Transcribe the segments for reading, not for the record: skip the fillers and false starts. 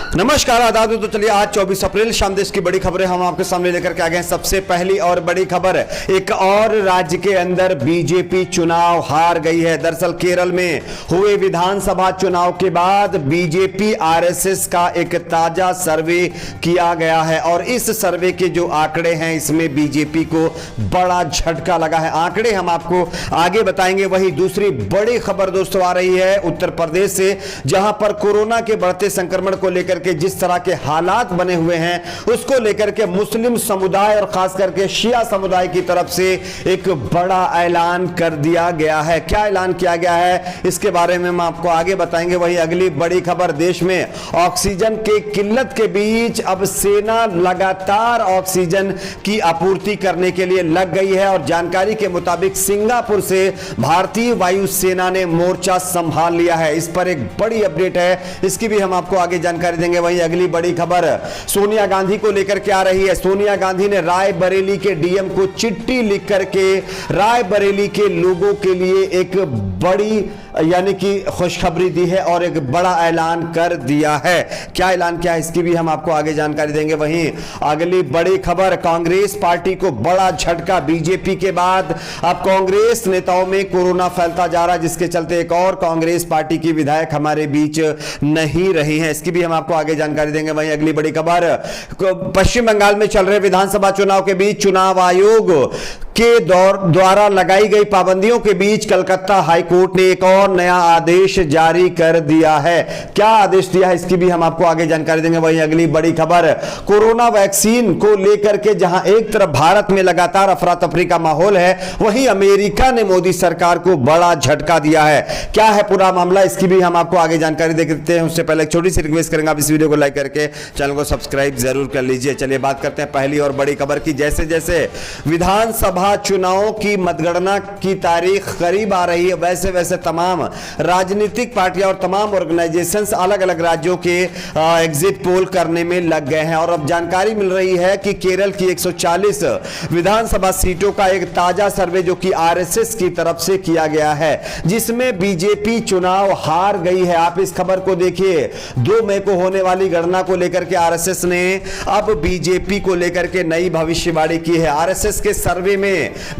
नमस्कार आदाब। तो चलिए आज 24 अप्रैल शाम देश की बड़ी खबरें हम आपके सामने लेकर के आ गए हैं। सबसे पहली और बड़ी खबर, एक और राज्य के अंदर बीजेपी चुनाव हार गई है। दरअसल केरल में हुए विधानसभा चुनाव के बाद बीजेपी आरएसएस का एक ताजा सर्वे किया गया है और इस सर्वे के जो आंकड़े हैं इसमें बीजेपी को बड़ा झटका लगा है। आंकड़े हम आपको आगे बताएंगे। वही दूसरी बड़ी खबर दोस्तों आ रही है उत्तर प्रदेश से, जहां पर कोरोना के बढ़ते संक्रमण को लेकर के जिस तरह के हालात बने हुए हैं उसको लेकर के मुस्लिम समुदाय और खास करके शिया समुदाय की तरफ से एक बड़ा ऐलान कर दिया गया है। क्या ऐलान किया गया है इसके बारे में हम आपको आगे बताएंगे। वही अगली बड़ी खबर, देश में ऑक्सीजन के किल्लत के बीच अब सेना लगातार ऑक्सीजन की आपूर्ति करने के लिए लग गई है और जानकारी के मुताबिक सिंगापुर से भारतीय वायुसेना ने मोर्चा संभाल लिया है। इस पर एक बड़ी अपडेट है, इसकी भी हम आपको आगे जानकारी देंगे। वहीं अगली बड़ी खबर सोनिया गांधी को लेकर के आ रही है। सोनिया गांधी ने रायबरेली के डीएम को चिट्ठी लिख करके रायबरेली के लोगों के लिए एक बड़ी यानी कि खुशखबरी दी है और एक बड़ा ऐलान कर दिया है। क्या ऐलान किया है इसकी भी हम आपको आगे जानकारी देंगे। वहीं अगली बड़ी खबर, कांग्रेस पार्टी को बड़ा झटका। बीजेपी के बाद अब कांग्रेस नेताओं में कोरोना फैलता जा रहा है, जिसके चलते एक और कांग्रेस पार्टी की विधायक हमारे बीच नहीं रही है। इसकी भी हम आपको आगे जानकारी देंगे। वहीं अगली बड़ी खबर, पश्चिम बंगाल में चल रहे विधानसभा चुनाव के बीच चुनाव आयोग के द्वारा लगाई गई पाबंदियों के बीच कलकत्ता हाईकोर्ट ने एक और नया आदेश जारी कर दिया है। क्या आदेश दिया है इसकी भी हम आपको आगे जानकारी देंगे। वहीं अगली बड़ी खबर, कोरोना वैक्सीन को लेकर के जहां एक तरफ भारत में लगातार अफरा तफरी का माहौल है, वहीं अमेरिका ने मोदी सरकार को बड़ा झटका दिया है। क्या है पूरा मामला, इसकी भी हम आपको आगे जानकारी देते हैं। उससे पहले एक छोटी सी रिक्वेस्ट करेंगे, आप इस वीडियो को लाइक करके चैनल को सब्सक्राइब जरूर कर लीजिए। चलिए बात करते हैं पहली और बड़ी खबर की। जैसे जैसे विधानसभा चुनाव की मतगणना की तारीख करीब आ रही है, वैसे वैसे तमाम राजनीतिक पार्टियां और तमाम ऑर्गेनाइजेशंस अलग अलग राज्यों के एग्जिट पोल करने में लग गए हैं और अब जानकारी मिल रही है कि केरल की 140 विधानसभा सीटों का एक ताजा सर्वे जो कि आरएसएस की तरफ से किया गया है, जिसमें बीजेपी चुनाव हार गई है। आप इस खबर को देखिए। 2 मई को होने वाली गणना को लेकर के आरएसएस ने अब बीजेपी को लेकर के नई भविष्यवाणी की है। आरएसएस के सर्वे में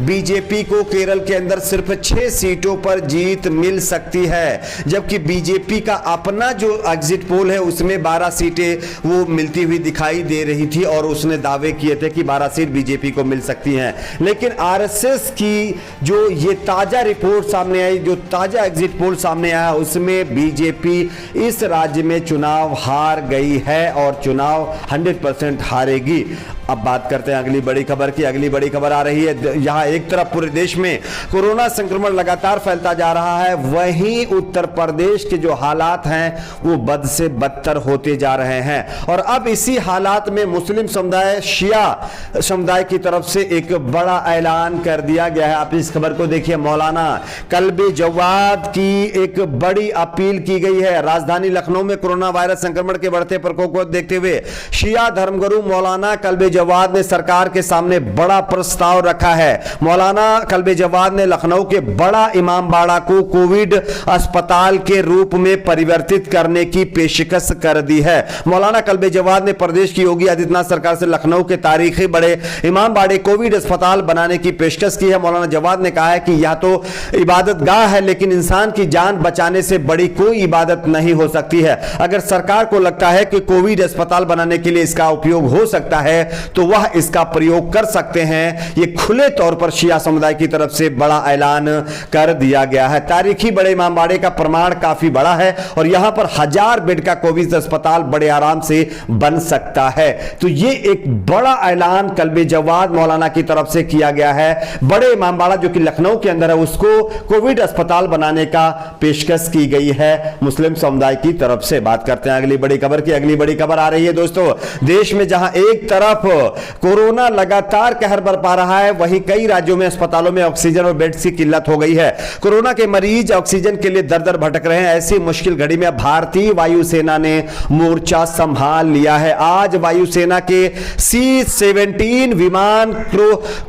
बीजेपी को केरल के अंदर सिर्फ 6 सीटों पर जीत मिल सकती है, जबकि बीजेपी का अपना जो एग्जिट पोल है उसमें 12 सीटें वो मिलती हुई दिखाई दे रही थी और उसने दावे किए थे कि 12 सीट बीजेपी को मिल सकती हैं। लेकिन आरएसएस की जो ये ताजा रिपोर्ट सामने आई, जो ताजा एग्जिट पोल सामने आया, उसमें बीजेपी इस राज्य में चुनाव हार गई है और चुनाव 100% हारेगी। अब बात करते हैं अगली बड़ी खबर की। अगली बड़ी खबर आ रही है, यहां एक तरफ पूरे देश में कोरोना संक्रमण लगातार फैलता जा रहा है, वहीं उत्तर प्रदेश के जो हालात हैं वो बद से बदतर होते जा रहे हैं और अब इसी हालात में मुस्लिम समुदाय, शिया समुदाय की तरफ से एक बड़ा ऐलान कर दिया गया है। आप इस खबर को देखिए। मौलाना कल्बे जवाद की एक बड़ी अपील की गई है। राजधानी लखनऊ में कोरोना वायरस संक्रमण के बढ़ते प्रकोप को देखते हुए शिया धर्मगुरु मौलाना कल्बे जवाद ने सरकार के सामने बड़ा प्रस्ताव रखा है। मौलाना कल्बे जवाद ने लखनऊ के बड़ा इमामबाड़ा को कोविड अस्पताल के रूप में परिवर्तित करने की पेशकश कर दी है। मौलाना कल्बे जवाद ने प्रदेश की योगी आदित्यनाथ सरकार से लखनऊ के तारीखी बड़े इमामबाड़े कोविड अस्पताल बनाने की पेशकश की है। मौलाना जवाद ने कहा है कि यह तो इबादत गाह है, लेकिन इंसान की जान बचाने से बड़ी कोई इबादत नहीं हो सकती है। अगर सरकार को लगता है कि कोविड अस्पताल बनाने के लिए इसका उपयोग हो सकता है तो वह इसका प्रयोग कर सकते हैं। यह खुले तौर पर शिया समुदाय की तरफ से बड़ा ऐलान कर दिया गया है। तारीखी बड़े इमामबाड़े का प्रमाण काफी बड़ा है और यहां पर 1000 बेड का कोविड अस्पताल बड़े आराम से बन सकता है। तो यह एक बड़ा ऐलान कल्बे जवाद मौलाना की तरफ से किया गया है। बड़े इमामबाड़ा जो कि लखनऊ के अंदर है उसको कोविड अस्पताल बनाने का पेशकश की गई है मुस्लिम समुदाय की तरफ से। बात करते हैं अगली बड़ी खबर की। अगली बड़ी खबर आ रही है दोस्तों, देश में जहां एक तरफ कोरोना लगातार कहर बरपा रहा है, वहीं वहीं कई राज्यों में अस्पतालों में ऑक्सीजन और बेड्स की किल्लत हो गई है। कोरोना के मरीज ऑक्सीजन के लिए दर दर भटक रहे हैं। ऐसी मुश्किल घड़ी में भारतीय वायुसेना ने मोर्चा संभाल लिया है। आज वायुसेना के C-17 विमान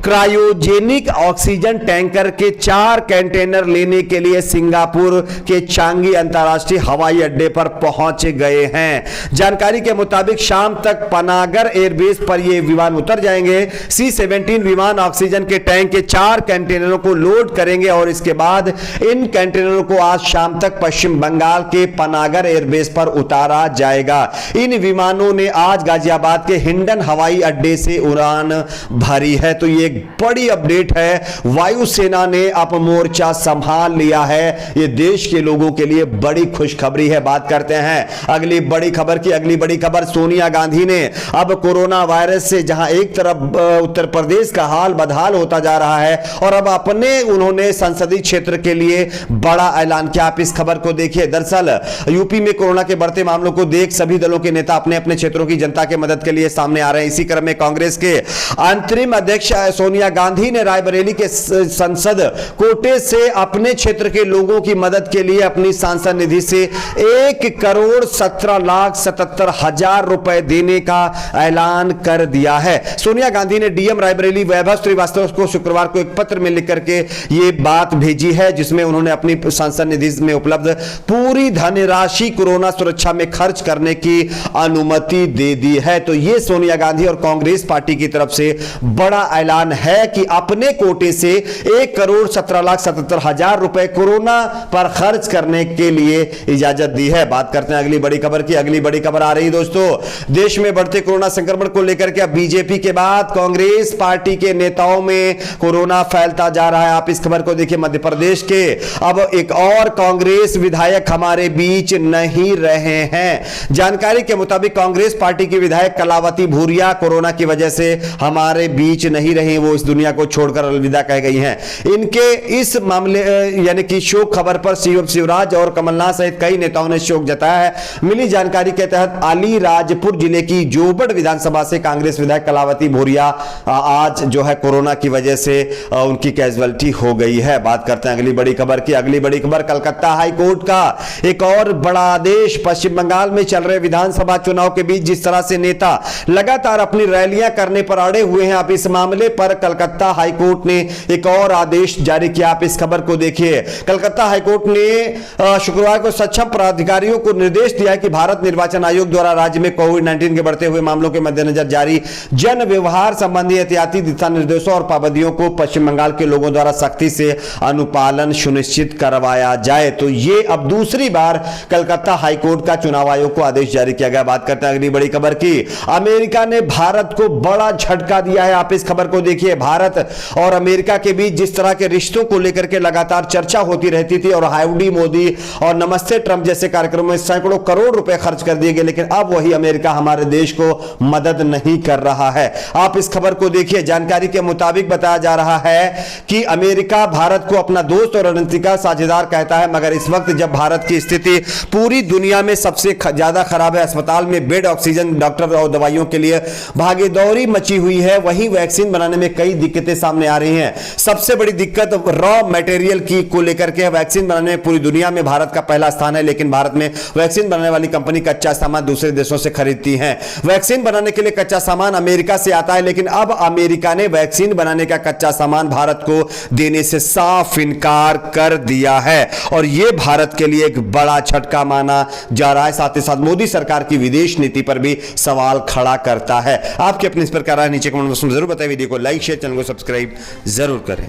क्रायोजेनिक ऑक्सीजन टैंकर के 4 कंटेनर लेने के लिए सिंगापुर के चांगी अंतरराष्ट्रीय हवाई अड्डे पर पहुंच गए हैं। जानकारी के मुताबिक शाम तक पनागर एयरबेस पर यह विमान उतर जाएंगे। C-17 विमान ऑक्सीजन के टैंक के 4 कंटेनरों को लोड करेंगे और इसके बाद इन कंटेनरों को आज शाम तक पश्चिम बंगाल के पनागर एयरबेस पर उतारा जाएगा। इन विमानों ने आज गाजियाबाद के हिंडन हवाई अड्डे से उड़ान भरी है। तो ये एक बड़ी अपडेट है, वायुसेना ने अब मोर्चा संभाल लिया है। ये देश के लोगों के लिए बड़ी खुशखबरी है। बात करते हैं अगली बड़ी खबर की। अगली बड़ी खबर, सोनिया गांधी ने अब कोरोना वायरस से जहां एक तरफ उत्तर प्रदेश का हाल बदहाल होता जा रहा है और अब उन्होंने संसदीय क्षेत्र के लिए बड़ा ऐलान किया। आप इस खबर को देखिए। दरअसल यूपी में कोरोना के बढ़ते मामलों को देख सभी दलों के नेता अपने अपने क्षेत्रों की जनता के मदद के लिए सामने आ रहे हैं। इसी क्रम में कांग्रेस के अंतरिम अध्यक्ष सोनिया गांधी ने रायबरेली के संसद कोटे से अपने क्षेत्र के लोगों की मदद के लिए अपनी सांसद निधि से 1,17,77,000 रुपए देने का ऐलान कर दिया है। सोनिया गांधी ने डीएम रायबरेली वैभव श्रीवास्तव को शुक्रवार को एक पत्र में लिख करके यह बात भेजी है, जिसमें उन्होंने अपनी सांसद निधि में उपलब्ध पूरी धनराशि कोरोना सुरक्षा में खर्च करने की अनुमति दे दी है। तो यह सोनिया गांधी और कांग्रेस पार्टी की तरफ से बड़ा ऐलान है कि अपने कोटे से 1,17,77,000 रुपए कोरोना पर खर्च करने के लिए इजाजत दी है। बात करते हैं अगली बड़ी खबर की। अगली बड़ी खबर आ रही दोस्तों, देश में बढ़ते कोरोना संक्रमण को लेकर के अब बीजेपी के बाद कांग्रेस पार्टी के नेताओं में कोरोना फैलता जा रहा है। आप इस खबर को देखिए। मध्य प्रदेश के अब एक और कांग्रेस विधायक हमारे बीच नहीं रहे हैं। जानकारी के मुताबिक कांग्रेस पार्टी के विधायक कलावती भूरिया कोरोना की वजह से हमारे बीच नहीं रहे, वो इस दुनिया को छोड़कर अलविदा कह गई हैं। इनके इस मामले यानी कि शोक खबर पर सीएम शिवराज और कमलनाथ सहित कई नेताओं ने शोक जताया है। मिली जानकारी के तहत अलीराजपुर जिले की जोबड़ विधानसभा से कांग्रेस विधायक कलावती भूरिया आज जो है कोरोना की वजह से उनकी कैजुअलिटी हो गई है। बात करते हैं अगली बड़ी खबर की। अगली बड़ी खबर, कलकत्ता हाई कोर्ट का एक और बड़ा आदेश। पश्चिम बंगाल में चल रहे विधानसभा चुनाव के बीच जिस तरह से नेता लगातार अपनी रैलियां करने पर अड़े हुए हैं, अब इस मामले पर कलकत्ता हाई कोर्ट ने एक और आदेश जारी किया। आप इस खबर को देखिए। कलकत्ता हाई कोर्ट ने शुक्रवार को सक्षम प्राधिकारियों को निर्देश दिया कि भारत निर्वाचन आयोग द्वारा राज्य में कोविड-19 के बढ़ते हुए मामलों के मद्देनजर जारी जन व्यवहार संबंधी एहतियाती दिशा निर्देशों और पाबंदियों को पश्चिम बंगाल के लोगों द्वारा सख्ती से अनुपालन सुनिश्चित करवाया जाए। तो ये अब दूसरी बार कलकत्ता हाईकोर्ट का चुनाव आयोग को आदेश जारी किया गया। बात करते हैं अगली बड़ी खबर की। अमेरिका ने भारत को बड़ा झटका दिया है। आप इस खबर को देखिए। भारत और अमेरिका के बीच जिस तरह के रिश्तों को लेकर के लगातार चर्चा होती रहती थी और हाउडी मोदी और नमस्ते ट्रंप जैसे कार्यक्रमों में सैकड़ों करोड़ रुपए खर्च कर दिए गए, लेकिन अब वही अमेरिका हमारे देश को मदद नहीं कर रहा है। आप इस खबर को देखिए। जानकारी के मुताबिक बताया जा रहा है कि अमेरिका भारत को अपना दोस्त और रणनीतिक साझेदार कहता है, मगर इस वक्त जब भारत की स्थिति पूरी दुनिया में सबसे ज्यादा खराब है, अस्पताल में बेड, ऑक्सीजन, डॉक्टर और दवाइयों के लिए भागीदौड़ी मची हुई है, वहीं वैक्सीन बनाने में कई दिक्कतें सामने आ रही हैं। सबसे बड़ी दिक्कत रॉ मटेरियल की को लेकर के वैक्सीन बनाने में पूरी दुनिया में भारत का पहला स्थान है, लेकिन भारत में वैक्सीन बनाने वाली कंपनी कच्चा सामान दूसरे देशों से खरीदती है। वैक्सीन बनाने के लिए कच्चा सामान अमेरिका से आता है, लेकिन अब अमेरिका ने वैक्सीन बनाने का कच्चा सामान भारत को देने से साफ इनकार कर दिया है और यह भारत के लिए एक बड़ा झटका माना जा रहा है। साथ ही साथ मोदी सरकार की विदेश नीति पर भी सवाल खड़ा करता है। आपके अपने इस पर क्या राय नीचे कमेंट बॉक्स में जरूर बताएं। वीडियो को लाइक, शेयर, चैनल को सब्सक्राइब जरूर करें।